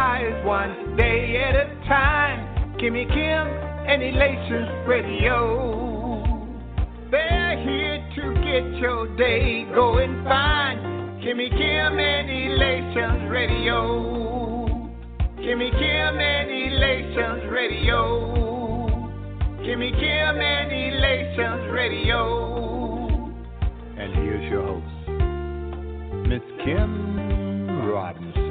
rise one day at a time. Kimmy Kim and Elations Radio. They're here to get your day going fine. Kimmy Kim and Elations Radio. Kimmy Kim and Elations Radio. Kimmy Kim and Elations Radio. And here's your host, Miss Kim Robinson.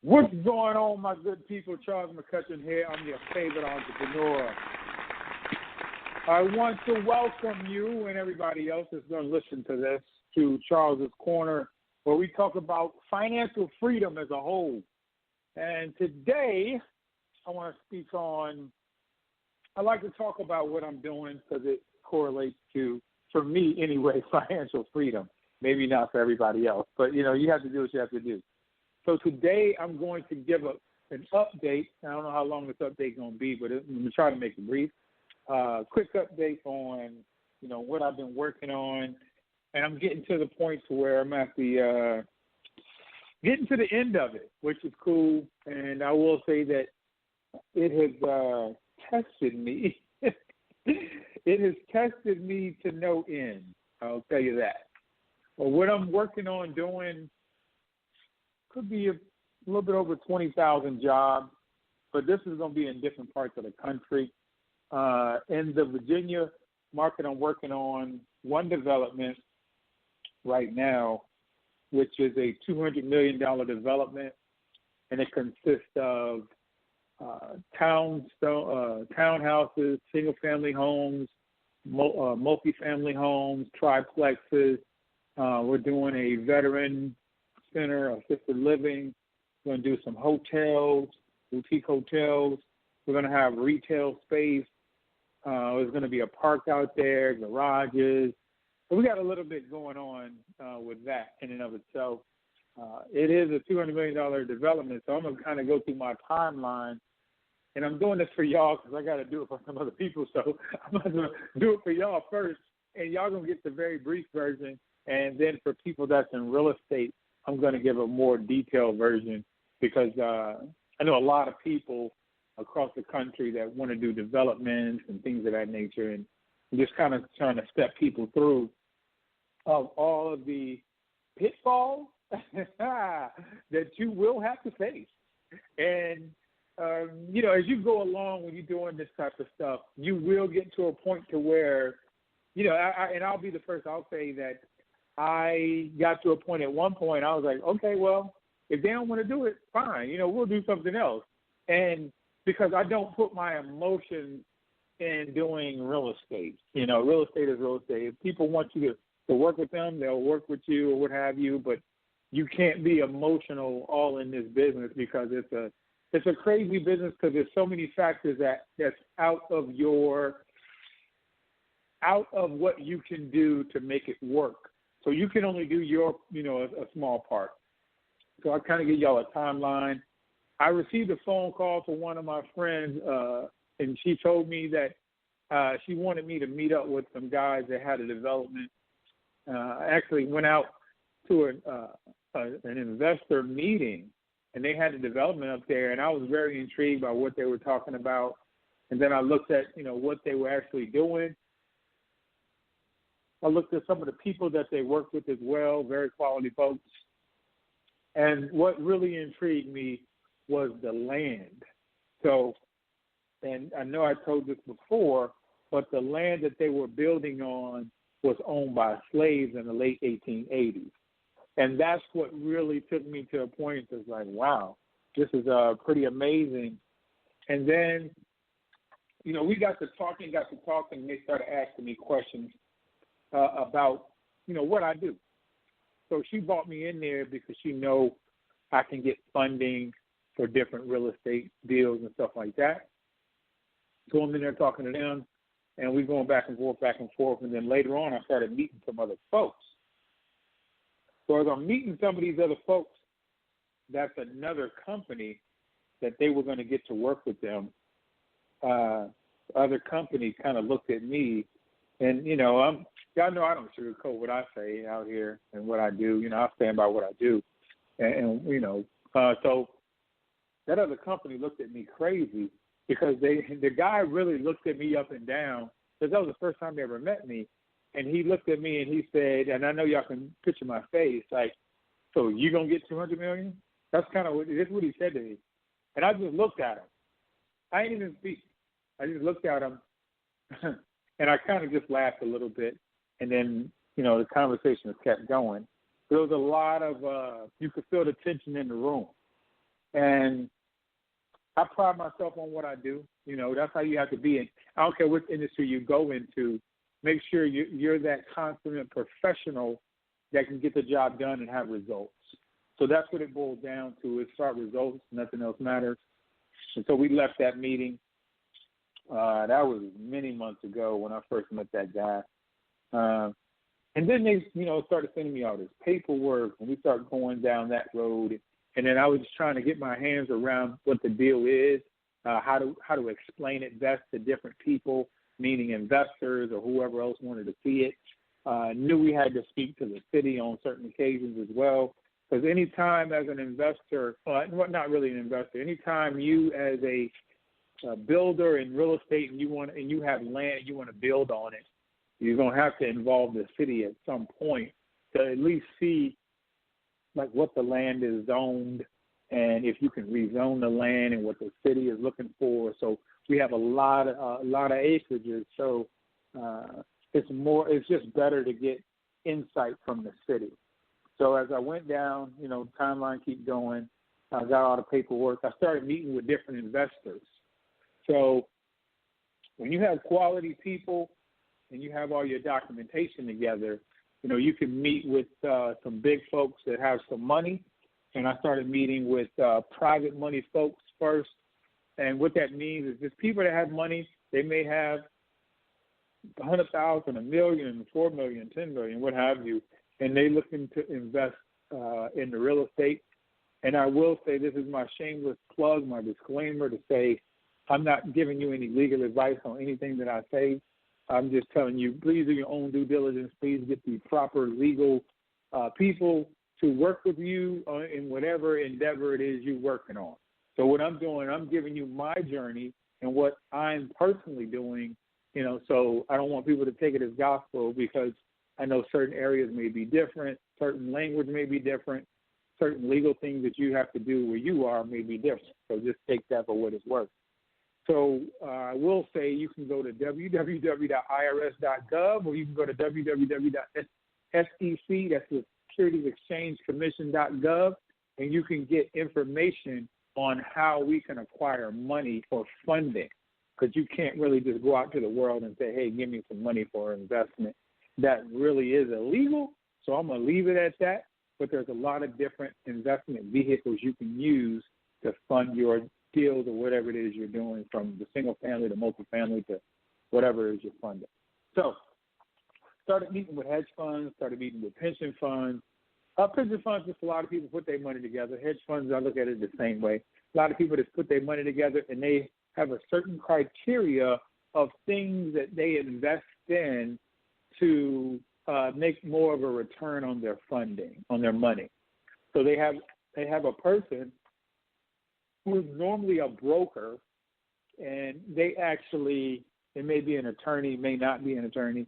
What's going on, my good people? Charles McCutchen here. I'm your favorite entrepreneur. I want to welcome you and everybody else that's going to listen to this to Charles's Corner, where we talk about financial freedom as a whole. And today, I want to speak on, I like to talk about what I'm doing because it correlates to, for me anyway, financial freedom. Maybe not for everybody else, but, you know, you have to do what you have to do. So today I'm going to give an update. I don't know how long this update is going to be, but I'm going to try to make it brief. Quick update on, you know, what I've been working on. And I'm getting to the point to where I'm at the getting to the end of it, which is cool. And I will say that it has tested me. It has tested me to no end. I'll tell you that. But what I'm working on doing could be a little bit over 20,000 jobs, but this is going to be in different parts of the country. In the Virginia market, I'm working on one development right now, which is a $200 million development, and it consists of townhouses, single-family homes, multi-family homes, triplexes. We're doing a veteran center, assisted living. We're going to do some hotels, boutique hotels. We're going to have retail space. There's going to be a park out there, garages. So we got a little bit going on with that in and of itself. It is a $200 million development, so I'm going to kind of go through my timeline. And I'm doing this for y'all because I got to do it for some other people. So I'm going to do it for y'all first, and y'all going to get the very brief version. And then for people that's in real estate, I'm going to give a more detailed version because I know a lot of people across the country that want to do developments and things of that nature, and I'm just kind of trying to step people through of all of the pitfalls that you will have to face. And, you know, as you go along when you're doing this type of stuff, you will get to a point to where, you know, and I'll be the first, I'll say that I got to a point at one point, I was like, okay, well, if they don't want to do it, fine. You know, we'll do something else. And because I don't put my emotions in doing real estate. You know, real estate is real estate. If people want you to work with them, they'll work with you or what have you, but you can't be emotional all in this business because it's a crazy business because there's so many factors that's out of what you can do to make it work. So you can only do your, you know, a small part. So I kind of give y'all a timeline. I received a phone call from one of my friends, and she told me that she wanted me to meet up with some guys that had a development. I actually went out to an investor meeting, and they had a development up there, and I was very intrigued by what they were talking about. And then I looked at, you know, what they were actually doing. I looked at some of the people that they worked with as well, very quality folks. And what really intrigued me was the land. So, and I know I told this before, but the land that they were building on was owned by slaves in the late 1880s. And that's what really took me to a point that's like, wow, this is pretty amazing. And then, you know, we got to talking, and they started asking me questions about, you know, what I do. So she brought me in there because she know I can get funding for different real estate deals and stuff like that. So I'm in there talking to them, and we're going back and forth. And then later on, I started meeting some other folks. So as I'm meeting some of these other folks, that's another company that they were going to get to work with them. Other company kind of looked at me, and, you know, y'all know I don't sugarcoat what I say out here and what I do. I stand by what I do. And so that other company looked at me crazy because the guy really looked at me up and down because that was the first time they ever met me. And he looked at me and he said, and I know y'all can picture my face, like, so you going to get $200 million? That's kind of what he said to me. And I just looked at him. I didn't even speak. I just looked at him, and I kind of just laughed a little bit. And then, the conversation kept going. There was a lot of, you could feel the tension in the room. And I pride myself on what I do. That's how you have to be in. I don't care what industry you go into. Make sure you're that consummate professional that can get the job done and have results. So that's what it boils down to is start results. Nothing else matters. And so we left that meeting. That was many months ago when I first met that guy. And then they, started sending me all this paperwork, and we started going down that road. And then I was just trying to get my hands around what the deal is, how to explain it best to different people, meaning investors or whoever else wanted to see it. Knew we had to speak to the city on certain occasions as well. Because anytime as an investor, not really an investor, anytime you as a builder in real estate and you have land, you want to build on it, you're going to have to involve the city at some point to at least see like what the land is zoned and if you can rezone the land and what the city is looking for. So we have a lot of acreages. So it's just better to get insight from the city. So as I went down, timeline keep going. I got all the paperwork. I started meeting with different investors. So when you have quality people and you have all your documentation together, you can meet with some big folks that have some money. And I started meeting with private money folks first. And what that means is just people that have money, they may have $100,000, $1 million, $4 million, $10 million, what have you, and they looking to invest in the real estate. And I will say this is my shameless plug, my disclaimer to say I'm not giving you any legal advice on anything that I say. I'm just telling you, please do your own due diligence. Please get the proper legal people to work with you in whatever endeavor it is you're working on. So what I'm doing, I'm giving you my journey and what I'm personally doing, so I don't want people to take it as gospel because I know certain areas may be different, certain language may be different, certain legal things that you have to do where you are may be different. So just take that for what it's worth. So I will say you can go to www.irs.gov or you can go to www.sec, that's the Securities Exchange Commission.gov, and you can get information on how we can acquire money for funding, because you can't really just go out to the world and say, hey, give me some money for investment. That really is illegal, so I'm going to leave it at that. But there's a lot of different investment vehicles you can use to fund your deals or whatever it is you're doing, from the single family to multifamily to whatever it is you're funding. So started meeting with hedge funds, started meeting with pension funds. Pension funds, just a lot of people put their money together. Hedge funds, I look at it the same way. A lot of people just put their money together, and they have a certain criteria of things that they invest in to make more of a return on their funding, on their money. So they have a person who is normally a broker, and they actually, it may be an attorney, may not be an attorney.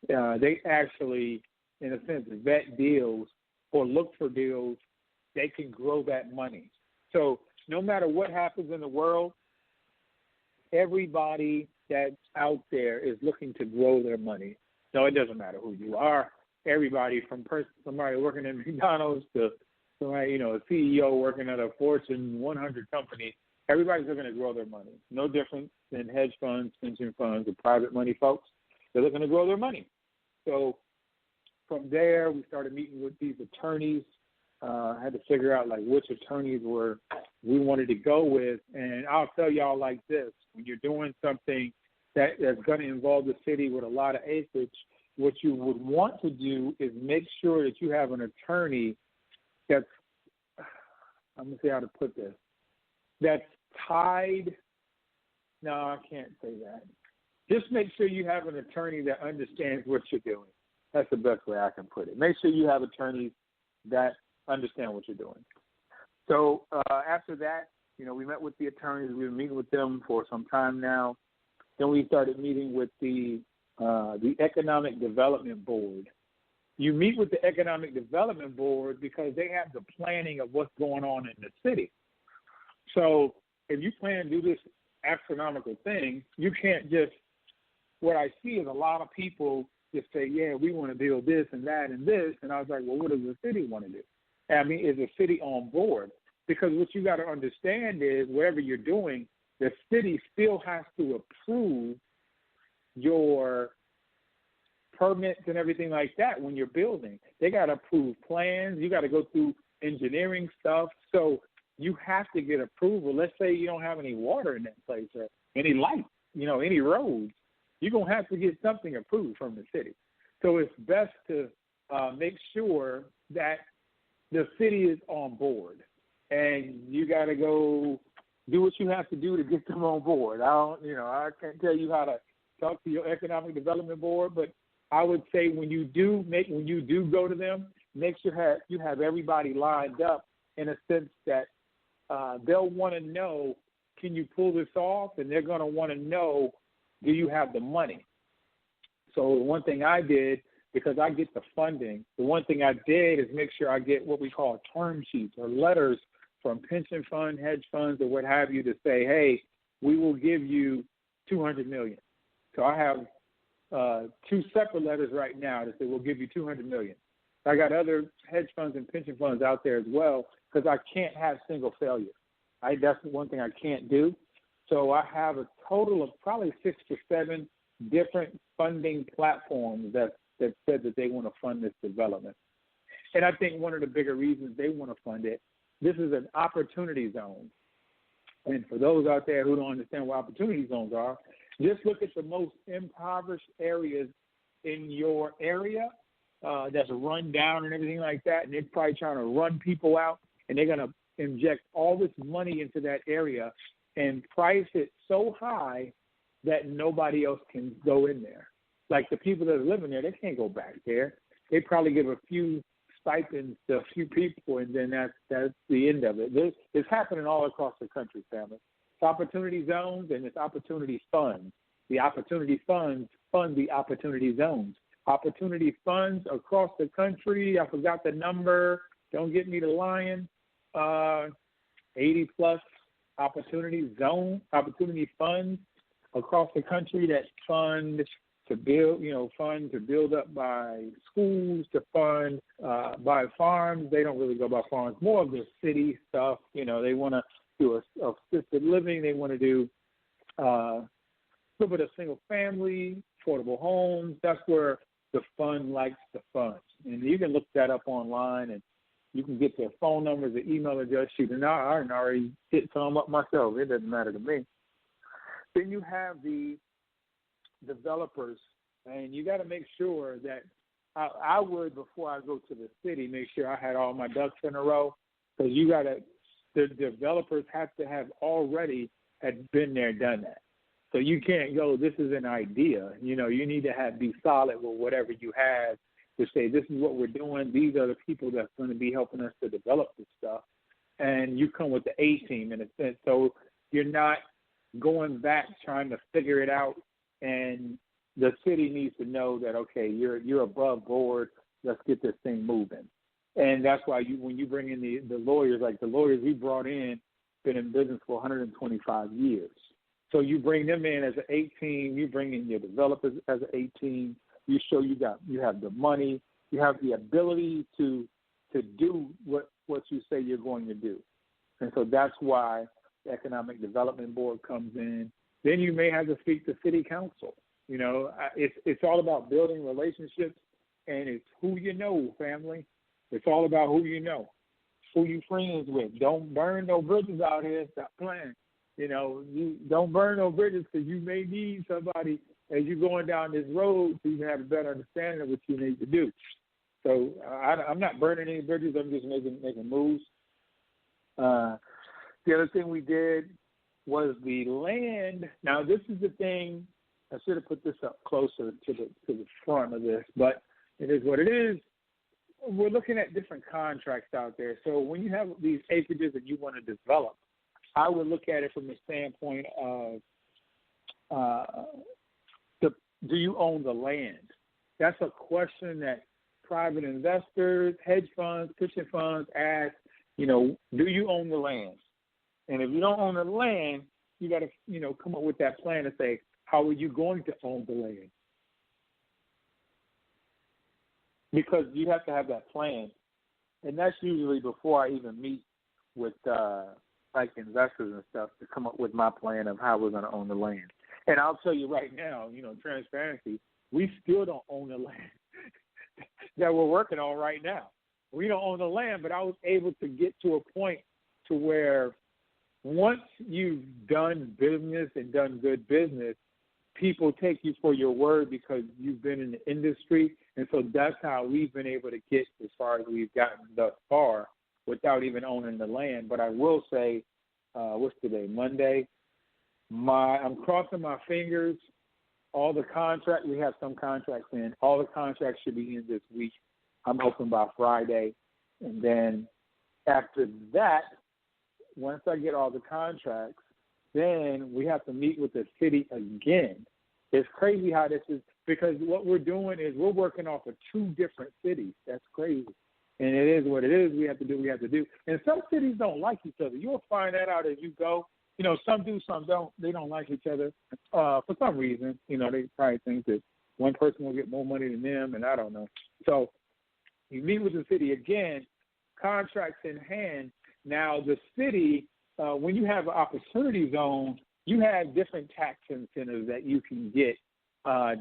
They actually, in a sense, vet deals or look for deals, they can grow that money. So no matter what happens in the world, everybody that's out there is looking to grow their money. No, it doesn't matter who you are. Everybody from somebody working in McDonald's to somebody, a CEO working at a Fortune 100 company, everybody's looking to grow their money. No different than hedge funds, pension funds, or private money folks. They're looking to grow their money. So from there, we started meeting with these attorneys. I had to figure out which attorneys we wanted to go with. And I'll tell y'all like this: when you're doing something that's going to involve the city with a lot of acreage, what you would want to do is make sure that you have an attorney that's, I'm going to see how to put this, that's tied. No, I can't say that. Just make sure you have an attorney that understands what you're doing. That's the best way I can put it. Make sure you have attorneys that understand what you're doing. So after that, we met with the attorneys. We've been meeting with them for some time now. Then we started meeting with the Economic Development Board. You meet with the Economic Development Board because they have the planning of what's going on in the city. So if you plan to do this astronomical thing, you can't just, what I see is a lot of people just say, yeah, we want to build this and that and this. And I was like, well, what does the city want to do? I mean, is the city on board? Because what you got to understand is whatever you're doing, the city still has to approve your permits and everything like that when you're building. They got to approve plans. You got to go through engineering stuff. So you have to get approval. Let's say you don't have any water in that place or any lights, any roads. You're going to have to get something approved from the city. So it's best to make sure that the city is on board. And you got to go do what you have to do to get them on board. I can't tell you how to talk to your economic development board, but I would say when you do go to them, make sure you have everybody lined up in a sense that they'll want to know, can you pull this off? And they're going to want to know, do you have the money? So one thing I did, because I get the funding, the one thing I did is make sure I get what we call term sheets or letters from pension fund, hedge funds, or what have you to say, hey, we will give you $200 million. So I have two separate letters right now that say we'll give you $200 million. I got other hedge funds and pension funds out there as well because I can't have single failure. That's one thing I can't do. So I have a total of probably 6 to 7 different funding platforms that said that they want to fund this development. And I think one of the bigger reasons they want to fund it, this is an opportunity zone. And for those out there who don't understand what opportunity zones are, just look at the most impoverished areas in your area that's run down and everything like that, and they're probably trying to run people out, and they're going to inject all this money into that area and price it so high that nobody else can go in there. Like the people that are living there, they can't go back there. They probably give a few stipends to a few people, and then that's the end of it. It's happening all across the country, family. It's opportunity zones and it's opportunity funds. The opportunity funds fund the opportunity zones. Opportunity funds across the country, I forgot the number, don't get me to lying, 80 plus opportunity funds across the country that fund to build up by schools, to fund by farms. They don't really go by farms, more of the city stuff. They want to do assisted living. They want to do a little bit of single family, affordable homes. That's where the fund likes to fund. And you can look that up online, and you can get their phone numbers, their email address. And I already hit some up myself. It doesn't matter to me. Then you have the developers, and you got to make sure that I would, before I go to the city, make sure I had all my ducks in a row, because the developers have to have already had been there, done that. So you can't go, this is an idea. You need to be solid with whatever you have to say, this is what we're doing. These are the people that's going to be helping us to develop this stuff. And you come with the A-team in a sense. So you're not going back trying to figure it out, and the city needs to know that, okay, you're above board. Let's get this thing moving. And that's why when you bring in the lawyers, like the lawyers we brought in, been in business for 125 years. So you bring them in as an A-team. You bring in your developers as an A-team. You show you have the money. You have the ability to do what you say you're going to do. And so that's why the Economic Development Board comes in. Then you may have to speak to city council. It's all about building relationships, and it's who you know, family. It's all about who you know, who you friends with. Don't burn no bridges out here. Stop playing. You don't burn no bridges, because you may need somebody as you're going down this road so you can have a better understanding of what you need to do. So I'm not burning any bridges. I'm just making moves. The other thing we did was the land. Now, this is the thing. I should have put this up closer to the front of this, but It is what it is. We're looking at different contracts out there. So when you have these acreages that you want to develop, I would look at it from the standpoint of do you own the land? That's a question that private investors, hedge funds, pension funds ask, do you own the land? And if you don't own the land, you got to, come up with that plan to say, how are you going to own the land? Because you have to have that plan. And that's usually before I even meet with investors and stuff to come up with my plan of how we're going to own the land. And I'll tell you right now, transparency, we still don't own the land that we're working on right now. We don't own the land, but I was able to get to a point to where once you've done business and done good business, people take you for your word because you've been in the industry. And so that's how we've been able to get as far as we've gotten thus far without even owning the land. But I will say, what's today, Monday? I'm crossing my fingers. All the contracts, we have some contracts in. All the contracts should be in this week. I'm hoping by Friday. And then after that, once I get all the contracts, then we have to meet with the city again. It's crazy how this is, because what we're doing is we're working off of two different cities. That's crazy. And it is what it is. We have to do what we have to do. And some cities don't like each other. You'll find that out as you go. Some do, some don't. They don't like each other for some reason. They probably think that one person will get more money than them, and I don't know. So you meet with the city again, contracts in hand. Now the city, when you have an opportunity zone, you have different tax incentives that you can get,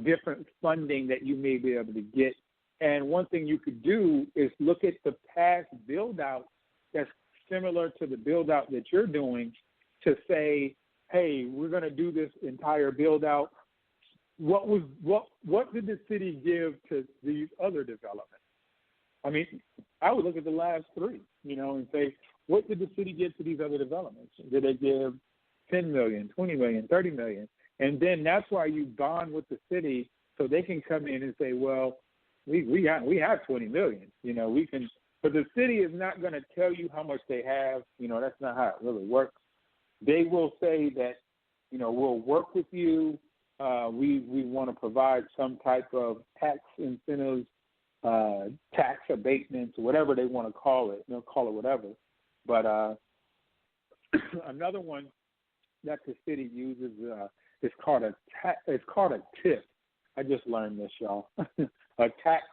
different funding that you may be able to get. And one thing you could do is look at the past build-out that's similar to the build-out that you're doing to say, hey, we're going to do this entire build-out. What did the city give to these other developments? I mean, I would look at the last three, and say, what did the city give to these other developments? Did they give $10 million, $20 million, $30 million? And then that's why you bond with the city so they can come in and say, well, we have $20 million. We can, but the city is not going to tell you how much they have. That's not how it really works. They will say that, we'll work with you. We want to provide some type of tax incentives, tax abatements, whatever they want to call it. They'll call it whatever. But another one that the city uses is called a TIF. I just learned this, y'all. A tax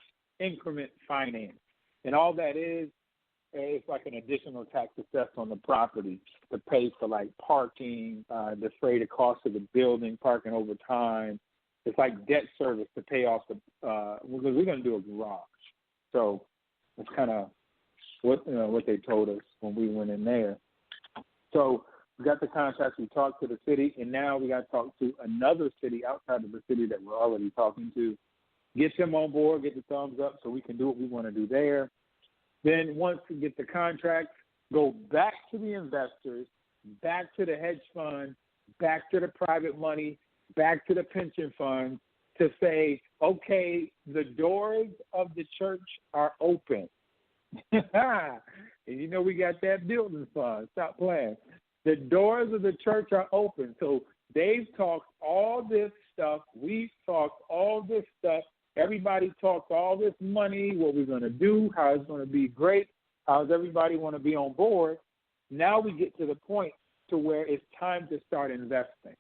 increment finance, and all that is, it's like an additional tax assessed on the property to pay for like parking, defray the cost of the building, parking over time. It's like debt service to pay off because we're going to do a garage. So that's kind of what they told us when we went in there. So we got the contracts, we talked to the city, and now we got to talk to another city outside of the city that we're already talking to. Get them on board, get the thumbs up so we can do what we want to do there. Then once we get the contracts, go back to the investors, back to the hedge fund, back to the private money, back to the pension fund to say, okay, the doors of the church are open. And we got that building fund. Stop playing. The doors of the church are open. So they've talked all this stuff. We've talked all this stuff. Everybody talks all this money, what we're going to do, how it's going to be great, how does everybody want to be on board. Now we get to the point to where it's time to start investing.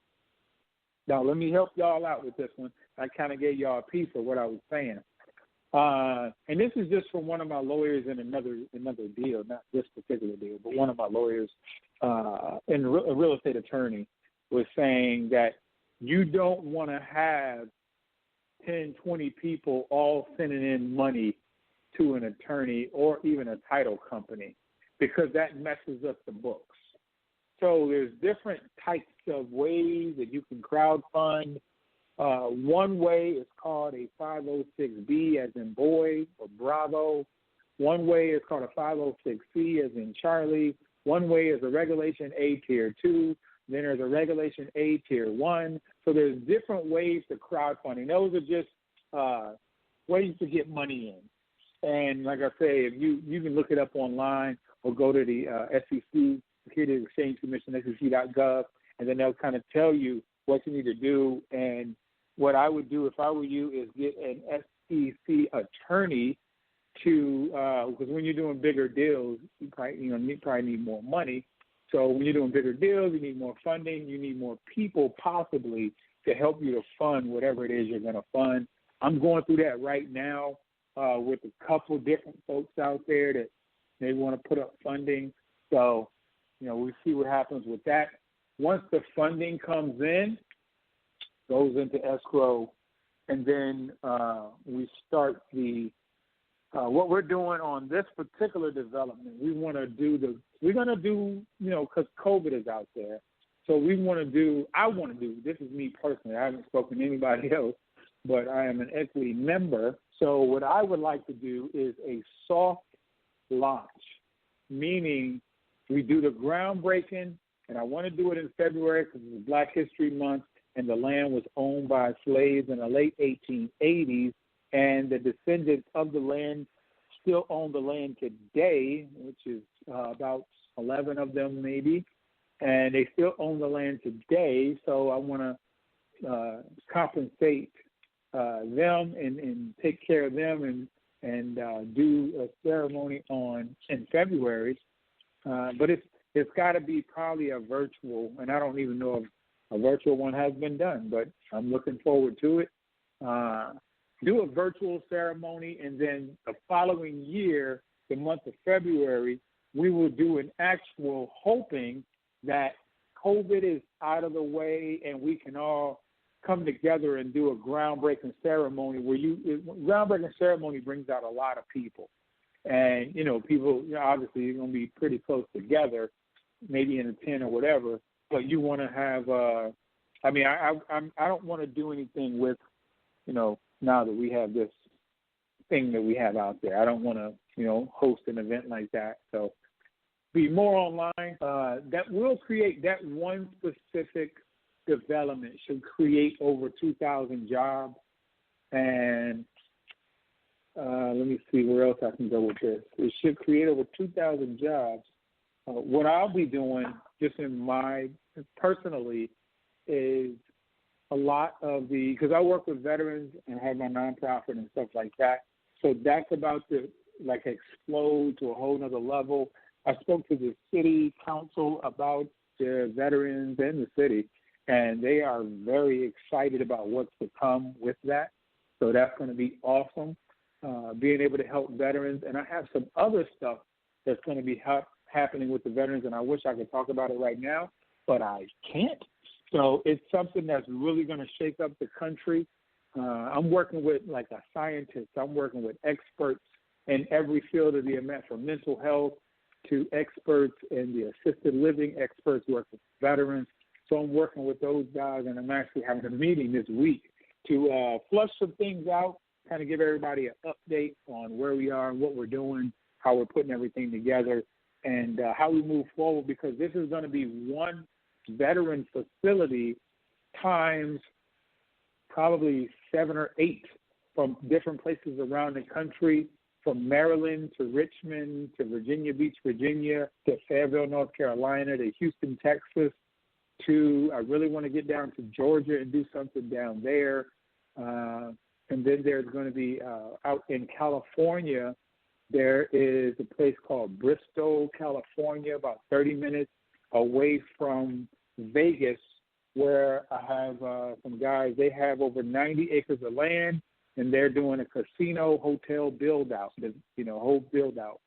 Now, let me help y'all out with this one. I kind of gave y'all a piece of what I was saying. And this is just from one of my lawyers in another deal, not this particular deal, but one of my lawyers, and a real estate attorney, was saying that you don't want to have 10, 20 people all sending in money to an attorney or even a title company because that messes up the books. So there's different types of ways that you can crowdfund. One way is called a 506B as in boy or Bravo. One way is called a 506C as in Charlie. One way is a Regulation A Tier 2. Then there's a Regulation A Tier 1. So there's different ways to crowdfunding. Those are just ways to get money in. And like I say, if you can look it up online or go to the SEC, Securities and Exchange Commission, SEC.gov, and then they'll kind of tell you what you need to do. And what I would do if I were you is get an SEC attorney to, because when you're doing bigger deals, you probably need more money. So when you're doing bigger deals, you need more funding, you need more people possibly to help you to fund whatever it is you're going to fund. I'm going through that right now with a couple different folks out there that they want to put up funding. So, we'll see what happens with that. Once the funding comes in, goes into escrow, and then we start the what we're doing on this particular development. We're going to do, because COVID is out there. So I want to do, this is me personally, I haven't spoken to anybody else, but I am an equity member. So what I would like to do is a soft launch, meaning we do the groundbreaking, and I want to do it in February because it's Black History Month, and the land was owned by slaves in the late 1880s, and the descendants of the land still own the land today, which is about 11 of them maybe, and they still own the land today. So I want to compensate them and take care of them and do a ceremony in February. But it's got to be probably a virtual, and I don't even know if a virtual one has been done, but I'm looking forward to it. Do a virtual ceremony, and then the following year, the month of February, we will do an actual, hoping that COVID is out of the way and we can all come together and do a groundbreaking ceremony groundbreaking ceremony brings out a lot of people. And, people, obviously you're going to be pretty close together, maybe in a tent or whatever, but you want to have, I don't want to do anything with, now that we have this thing that we have out there. I don't want to, host an event like that. So be more online. That will create, that one specific development should create over 2,000 jobs. And let me see where else I can go with this. It should create over 2,000 jobs. What I'll be doing, just personally, is a lot of because I work with veterans and have my nonprofit and stuff like that. So that's about to explode to a whole nother level. I spoke to the city council about the veterans and the city, and they are very excited about what's to come with that. So that's going to be awesome, being able to help veterans. And I have some other stuff that's going to be happening with the veterans, and I wish I could talk about it right now, but I can't. So it's something that's really going to shake up the country. I'm working with a scientist. I'm working with experts in every field of the event, from mental health to experts in the assisted living, experts work with veterans. So I'm working with those guys, and I'm actually having a meeting this week to flush some things out, kind of give everybody an update on where we are and what we're doing, how we're putting everything together, and how we move forward, because this is going to be one veteran facility times probably 7 or 8 from different places around the country, from Maryland to Richmond to Virginia Beach, Virginia, to Fayetteville, North Carolina, to Houston, Texas, I really want to get down to Georgia and do something down there. And then there's going to be out in California, there is a place called Bristol, California, about 30 minutes away from Vegas, where I have some guys. They have over 90 acres of land, and they're doing a casino hotel build-out, whole build-out.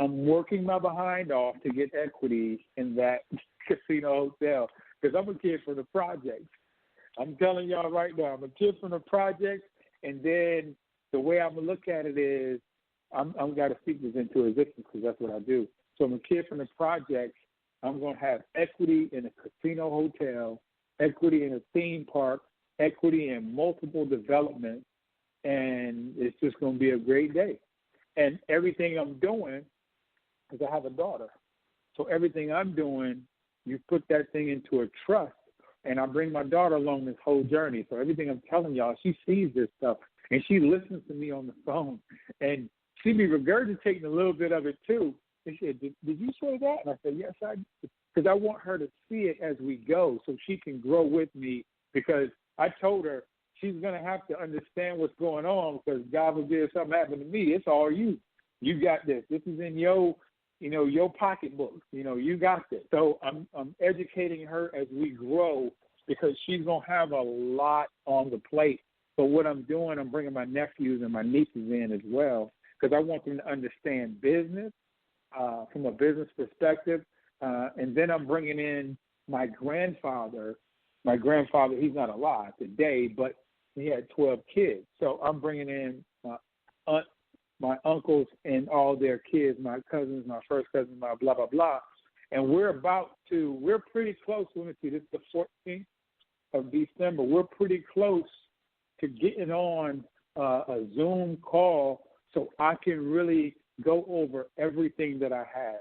I'm working my behind off to get equity in that casino hotel, because I'm a kid from the projects. I'm telling y'all right now, I'm a kid from the projects, and then the way I'm going to look at it is I'm got to speak this into existence, because that's what I do. So I'm a kid from the projects. I'm going to have equity in a casino hotel, equity in a theme park, equity in multiple developments, and it's just going to be a great day. And everything I'm doing, because I have a daughter, so everything I'm doing, you put that thing into a trust, and I bring my daughter along this whole journey. So everything I'm telling y'all, she sees this stuff. And she listens to me on the phone, and she be regurgitating a little bit of it too. And she said, did you say that? And I said, yes, I did. Because I want her to see it as we go so she can grow with me, because I told her she's going to have to understand what's going on, because God forbid if something happened to me, it's all you. You got this. This is in your pocketbook. You got this. So I'm educating her as we grow, because she's going to have a lot on the plate. So what I'm doing, I'm bringing my nephews and my nieces in as well, because I want them to understand business from a business perspective. And then I'm bringing in my grandfather. My grandfather, he's not alive today, but he had 12 kids. So I'm bringing in my uncles and all their kids, my cousins, my first cousin, my blah, blah, blah. And we're pretty close. Let me see, this is the 14th of December. We're pretty close to getting on a Zoom call so I can really go over everything that I have.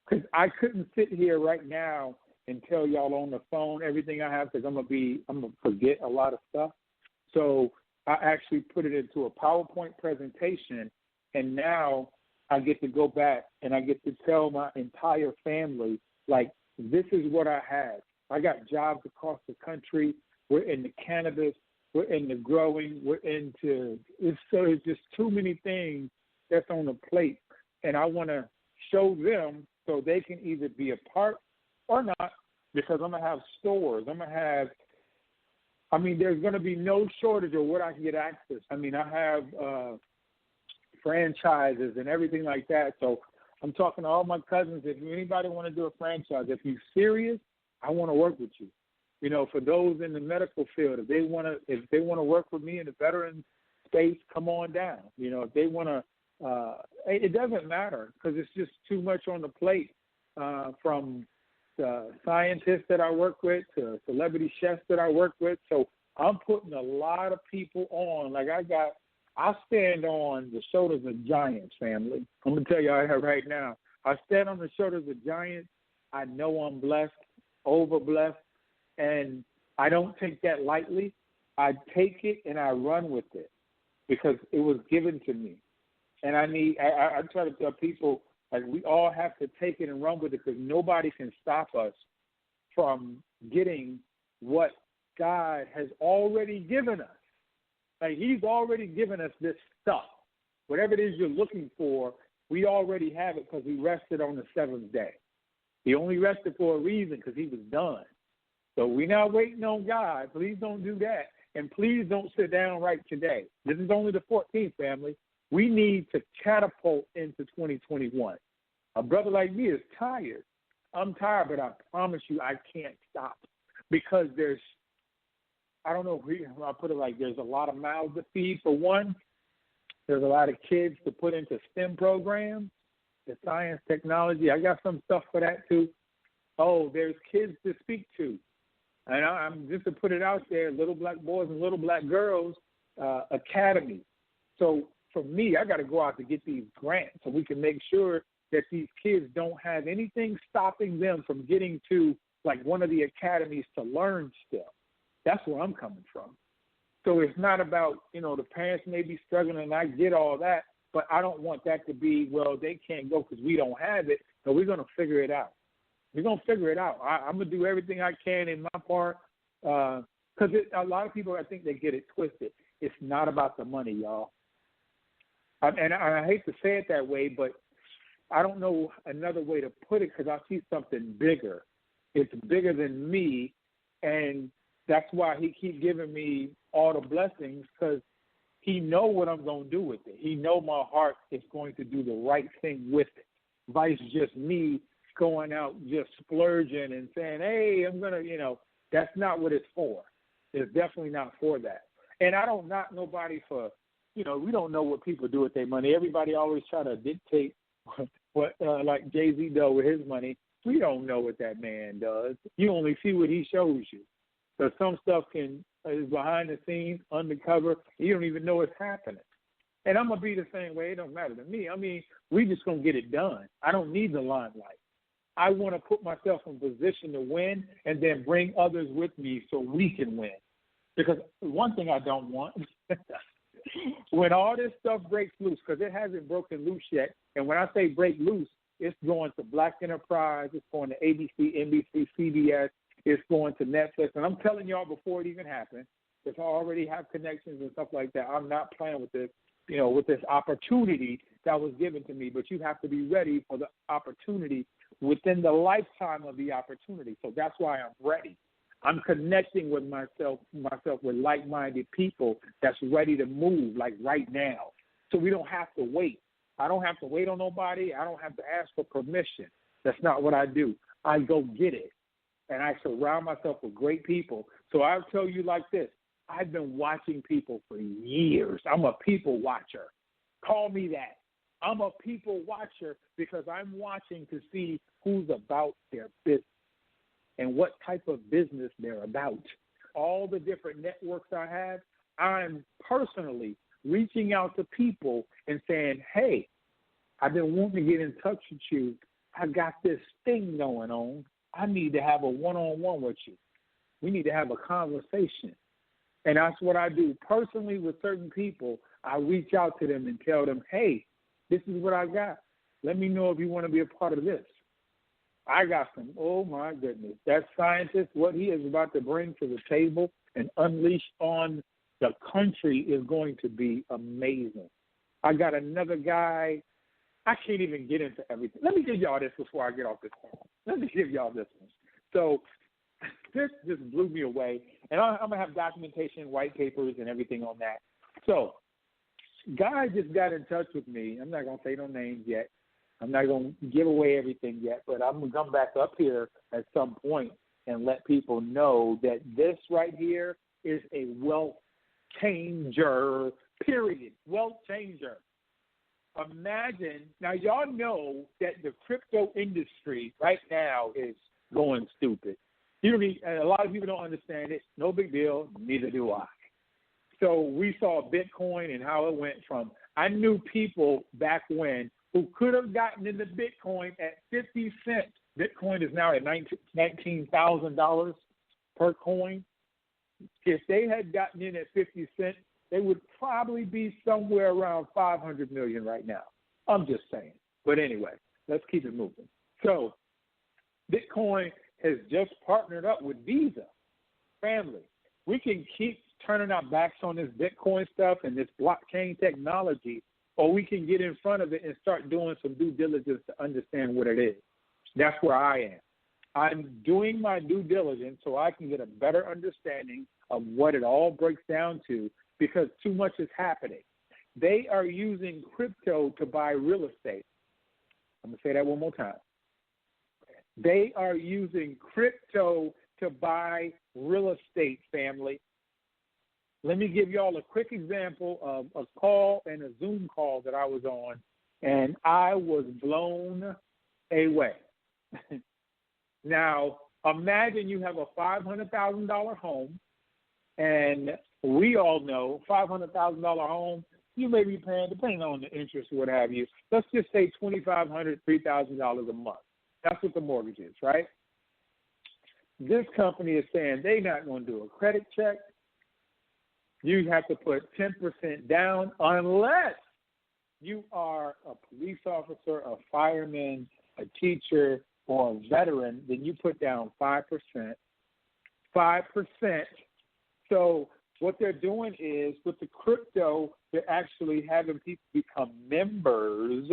Because I couldn't sit here right now and tell y'all on the phone everything I have, because I'm gonna forget a lot of stuff. So I actually put it into a PowerPoint presentation, and now I get to go back and I get to tell my entire family, like, this is what I have. I got jobs across the country. We're in the cannabis. We're in the growing. We're into it's just too many things that's on the plate, and I want to show them so they can either be a part or not, because I'm going to have stores. I'm going to have, there's going to be no shortage of what I can get access. I have franchises and everything like that. So I'm talking to all my cousins. If anybody want to do a franchise, if you're serious, I want to work with you. For those in the medical field, if they want to work with me in the veteran space, come on down. If they want to, it doesn't matter, because it's just too much on the plate, from the scientists that I work with to celebrity chefs that I work with. So I'm putting a lot of people on. Like I stand on the shoulders of giants, family. I'm going to tell you right now. I stand on the shoulders of giants. I know I'm blessed, over blessed, and I don't take that lightly. I take it and I run with it, because it was given to me. And I try to tell people, like, we all have to take it and run with it, because nobody can stop us from getting what God has already given us. Like, he's already given us this stuff. Whatever it is you're looking for, we already have it, because he rested on the seventh day. He only rested for a reason, because he was done. So we're not waiting on God. Please don't do that. And please don't sit down right today. This is only the 14th, family. We need to catapult into 2021. A brother like me is tired. I'm tired, but I promise you I can't stop, because I'll put it like, there's a lot of mouths to feed for one. There's a lot of kids to put into STEM programs, the science, technology. I got some stuff for that too. Oh, there's kids to speak to. And I'm just to put it out there, little black boys and little black girls academy. So for me, I got to go out to get these grants so we can make sure that these kids don't have anything stopping them from getting to, like, one of the academies to learn still. That's where I'm coming from. So it's not about, the parents may be struggling, and I get all that, but I don't want that to be, well, they can't go because we don't have it. So we're going to figure it out. We're going to figure it out. I'm going to do everything I can in my part, because a lot of people, I think they get it twisted. It's not about the money, y'all. And I hate to say it that way, but I don't know another way to put it, because I see something bigger. It's bigger than me, and that's why he keep giving me all the blessings, because he know what I'm going to do with it. He know my heart is going to do the right thing with it, vice just me going out just splurging and saying, hey, I'm going to, that's not what it's for. It's definitely not for that. And I don't knock nobody for, we don't know what people do with their money. Everybody always try to dictate what like Jay-Z does with his money. We don't know what that man does. You only see what he shows you. So some stuff is behind the scenes, undercover. You don't even know it's happening. And I'm going to be the same way. It don't matter to me. We just going to get it done. I don't need the limelight. I want to put myself in position to win and then bring others with me so we can win. Because one thing I don't want, when all this stuff breaks loose, because it hasn't broken loose yet, and when I say break loose, it's going to Black Enterprise, it's going to ABC, NBC, CBS, it's going to Netflix, and I'm telling y'all before it even happened, because I already have connections and stuff like that. I'm not playing with this, with this opportunity that was given to me, but you have to be ready for the opportunity within the lifetime of the opportunity. So that's why I'm ready. I'm connecting with myself with like-minded people that's ready to move, like right now. So we don't have to wait. I don't have to wait on nobody. I don't have to ask for permission. That's not what I do. I go get it, and I surround myself with great people. So I'll tell you like this. I've been watching people for years. I'm a people watcher. Call me that. I'm a people watcher because I'm watching to see who's about their business and what type of business they're about. All the different networks I have, I'm personally reaching out to people and saying, hey, I've been wanting to get in touch with you. I got this thing going on. I need to have a one-on-one with you. We need to have a conversation. And that's what I do personally with certain people. I reach out to them and tell them, hey, this is what I got. Let me know if you want to be a part of this. I got some, oh my goodness, that scientist, what he is about to bring to the table and unleash on the country is going to be amazing. I got another guy, I can't even get into everything. Let me give y'all this before I get off this phone. Let me give y'all this one. So this just blew me away, and I'm going to have documentation, white papers, and everything on that. So guy just got in touch with me. I'm not going to say no names yet. I'm not going to give away everything yet, but I'm going to come back up here at some point and let people know that this right here is a wealth changer, period. Wealth changer. Imagine, now y'all know that the crypto industry right now is going stupid. A lot of people don't understand it. No big deal. Neither do I. So we saw Bitcoin and how it went from, I knew people back when who could have gotten into Bitcoin at 50 cents. Bitcoin is now at $19,000 per coin. If they had gotten in at 50 cents, they would probably be somewhere around 500 million right now. I'm just saying. But anyway, let's keep it moving. So Bitcoin has just partnered up with Visa. Family, we can keep turning our backs on this Bitcoin stuff and this blockchain technology, or we can get in front of it and start doing some due diligence to understand what it is. That's where I am. I'm doing my due diligence so I can get a better understanding of what it all breaks down to, because too much is happening. They are using crypto to buy real estate. I'm going to say that one more time. They are using crypto to buy real estate, family. Let me give y'all a quick example of a call and a Zoom call that I was on, and I was blown away. Now, imagine you have a $500,000 home, and we all know $500,000 home, you may be paying, depending on the interest or what have you, let's just say $2,500, $3,000 a month. That's what the mortgage is, right? This company is saying they're not going to do a credit check. You have to put 10% down unless you are a police officer, a fireman, a teacher, or a veteran. Then you put down 5%. 5%. So what they're doing is with the crypto, they're actually having people become members.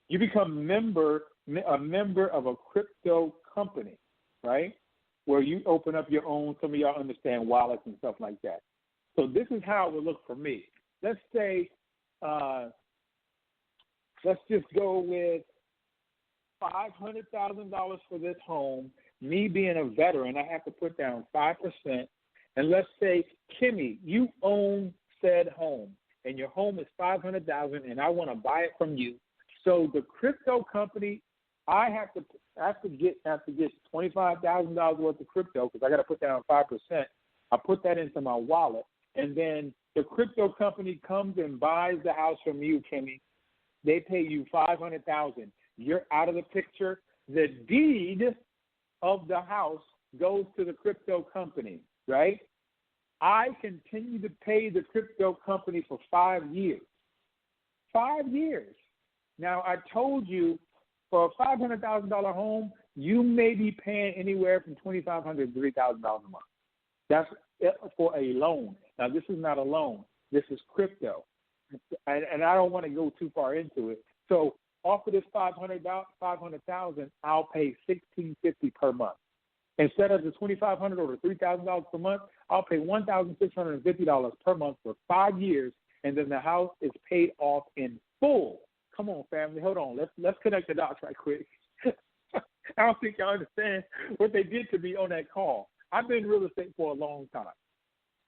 You become a member of a crypto company, right? Where you open up your own, some of y'all understand wallets and stuff like that. So this is how it would look for me. Let's say, let's just go with $500,000 for this home. Me being a veteran, I have to put down 5%. And let's say, Kimmy, you own said home, and your home is $500,000, and I want to buy it from you. So the crypto company, I have to get $25,000 worth of crypto because I got to put down 5%. I put that into my wallet, and then the crypto company comes and buys the house from you, Kimmy. They pay you $500,000. You're out of the picture. The deed of the house goes to the crypto company, right? I continue to pay the crypto company for 5 years. 5 years. Now, I told you for a $500,000 home, you may be paying anywhere from $2,500 to $3,000 a month. That's for a loan. Now, this is not a loan. This is crypto. And I don't want to go too far into it. So off of this $500,000, I'll pay $1,650 per month. Instead of the $2,500 or the $3,000 per month, I'll pay $1,650 per month for 5 years, and then the house is paid off in full. Come on, family, hold on. Let's connect the dots right quick. I don't think y'all understand what they did to me on that call. I've been in real estate for a long time.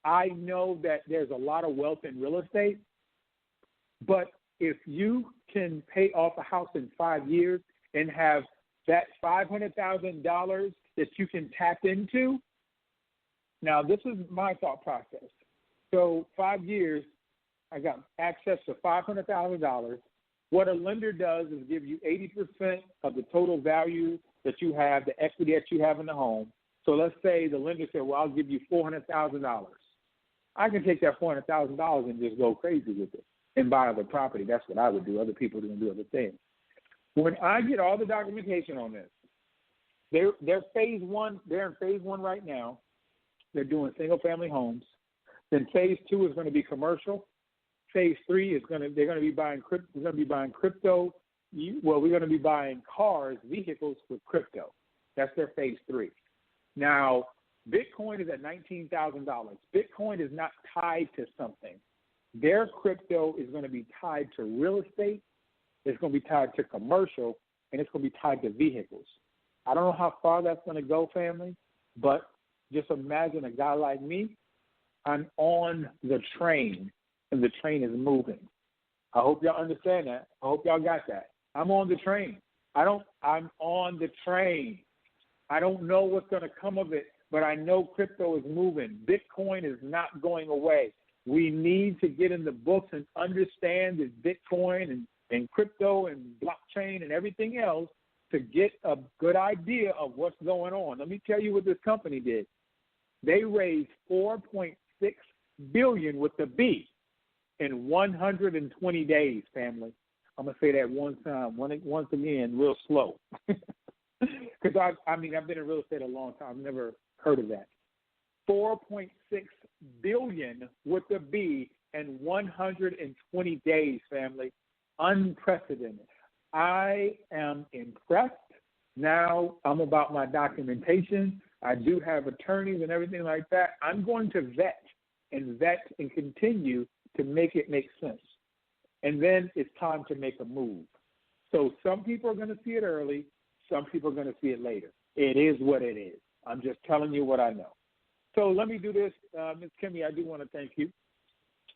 I know that there's a lot of wealth in real estate, but if you can pay off a house in 5 years and have that $500,000 that you can tap into, now this is my thought process. So 5 years, I got access to $500,000. What a lender does is give you 80% of the total value that you have, the equity that you have in the home. So let's say the lender said, well, I'll give you $400,000. I can take that $400,000 and just go crazy with it and buy other property. That's what I would do. Other people are going to do other things. When I get all the documentation on this, they're phase one. They're in phase one right now. They're doing single-family homes. Then phase two is going to be commercial. Phase three is they're going to be buying crypto. We're going to be buying crypto. We're going to be buying cars, vehicles with crypto. That's their phase three. Now, Bitcoin is at $19,000. Bitcoin is not tied to something. Their crypto is going to be tied to real estate. It's going to be tied to commercial, and it's going to be tied to vehicles. I don't know how far that's going to go, family, but just imagine a guy like me. I'm on the train, and the train is moving. I hope y'all understand that. I hope y'all got that. I'm on the train. I'm on the train. I don't know what's going to come of it, but I know crypto is moving. Bitcoin is not going away. We need to get in the books and understand that Bitcoin and crypto and blockchain and everything else to get a good idea of what's going on. Let me tell you what this company did. They raised $4.6 billion with the B in 120 days, family. I'm going to say that one time, once again, real slow. Because, I've been in real estate a long time. I've never heard of that. $4.6 billion with the B in 120 days, family. Unprecedented. I am impressed. Now I'm about my documentation. I do have attorneys and everything like that. I'm going to vet and continue to make it make sense. And then it's time to make a move. So some people are going to see it early. Some people are going to see it later. It is what it is. I'm just telling you what I know. So let me do this. Ms. Kimmy, I do want to thank you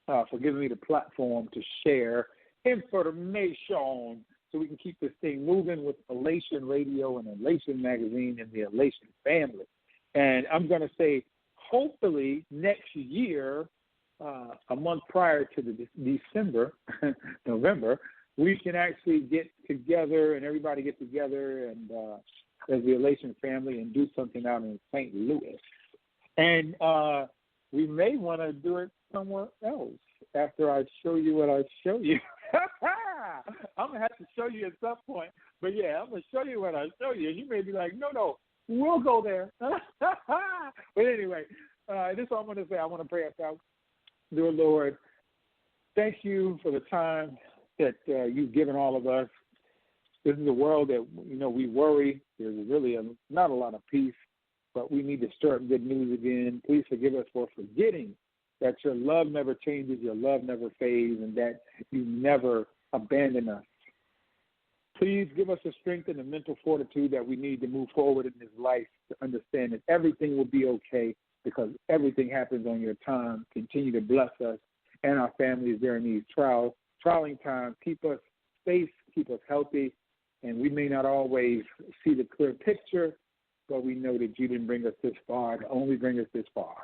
for giving me the platform to share information so we can keep this thing moving with Elation Radio and Elation Magazine and the Elation family. And I'm going to say, hopefully next year, a month prior to the December, November, we can actually get together and everybody get together and as the Elation family and do something out in St. Louis. And we may want to do it somewhere else after I show you what I show you. I'm going to have to show you at some point. But, yeah, I'm going to show you what I show you. And you may be like, no, we'll go there. But anyway, this is what I'm going to say. I want to pray us out. Dear Lord, thank you for the time that you've given all of us. This is a world that, we worry. There's really not a lot of peace, but we need to stir up good news again. Please forgive us for forgetting that your love never changes, your love never fades, and that you never abandon us. Please give us the strength and the mental fortitude that we need to move forward in this life, to understand that everything will be okay because everything happens on your time. Continue to bless us and our families during these trying times. Keep us safe, keep us healthy, and we may not always see the clear picture, but we know that you didn't bring us this far, to only bring us this far.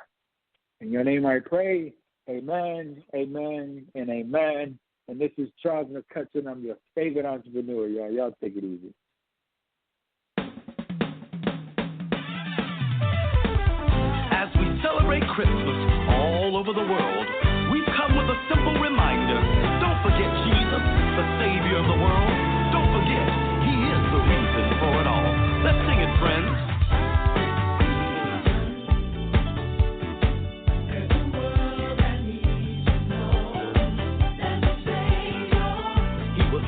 In your name I pray, amen, amen, and amen. And this is Charles McCutchen. I'm your favorite entrepreneur, y'all. Y'all take it easy. As we celebrate Christmas all over the world, we've come with a simple reminder. Don't forget Jesus, the Savior of the world. Don't forget, He is the reason for it all. Let's sing it, friends.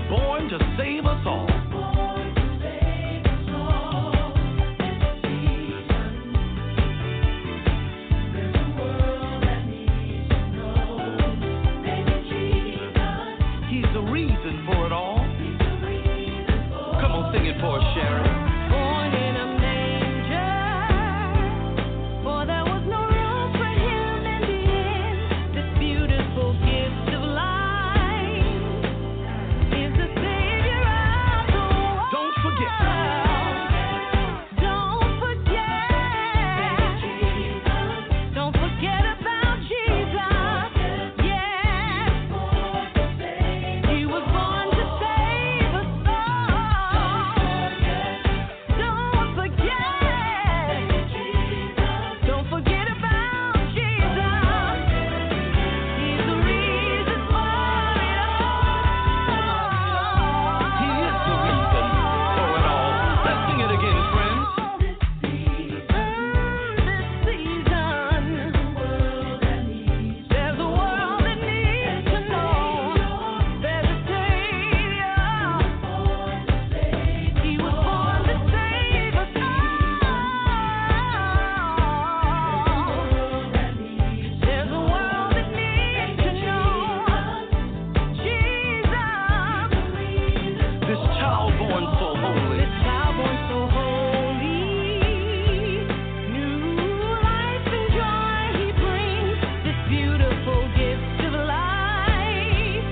Born to save us all. He's the reason for it all. Come on, sing it for us, Sharon. Born in a manger, for there was no room for him in the inn. This beautiful gift of life is the Savior of the world. Don't forget. Don't forget. Don't forget about Jesus. Yes, He was born to save us all. Don't forget. Don't forget about Jesus. He's the reason for it all. He is the reason for it all. Let's sing it again, friends. This season, there's a world that needs to know there's a Savior. He was born to save us all. There's a world that needs to know Jesus. This child born so holy. This child born so holy, new life and joy He brings. This beautiful gift of life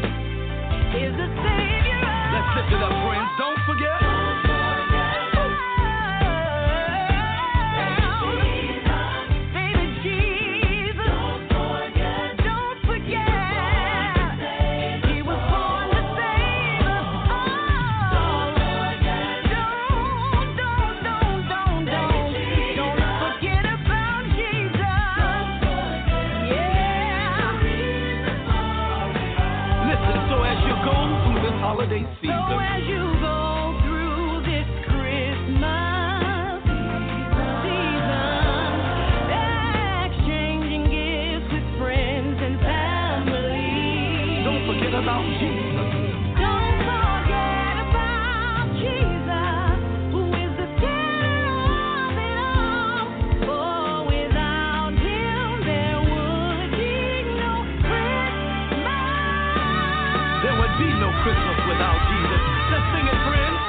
is the Savior of Let's lift it up, friends. Don't forget. Baby Jesus, don't forget, He was born to save us all. Don't forget about Jesus. Yeah. Listen, so as you go through this holiday So season, as you go through this Christmas season, exchanging gifts with friends and family, don't forget about Jesus. Don't forget about Jesus, who is the center of it all. For without Him, there would be no Christmas. There would be no Christmas without Jesus. Let's sing it, friends.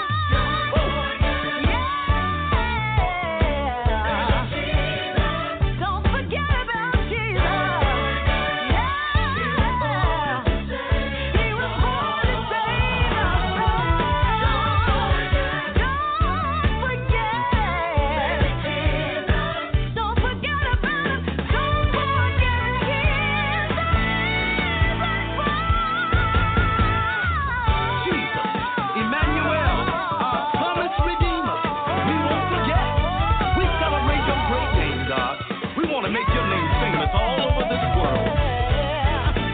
Don't forget about Jesus. He was born to save us all. Don't forget. Don't forget about Him. Don't forget Jesus, Emmanuel, our promised Redeemer. We won't forget. We celebrate your great name, God. We want to make your name famous all over this world.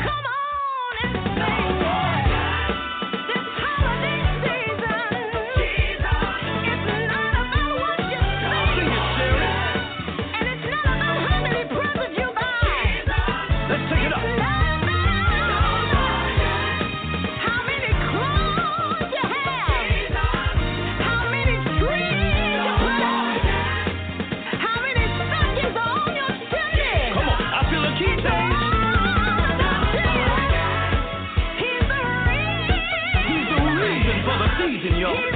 Come on and sing this holiday season. It's not about what you Sing see, it, Sherry. and it's not about how many presents you buy. Let's take it up. It's not about how many clothes you have, how many trees you put up, how many stockings are on your chimney. Come on, I feel a key change. He's the reason. He's the reason for the season, y'all.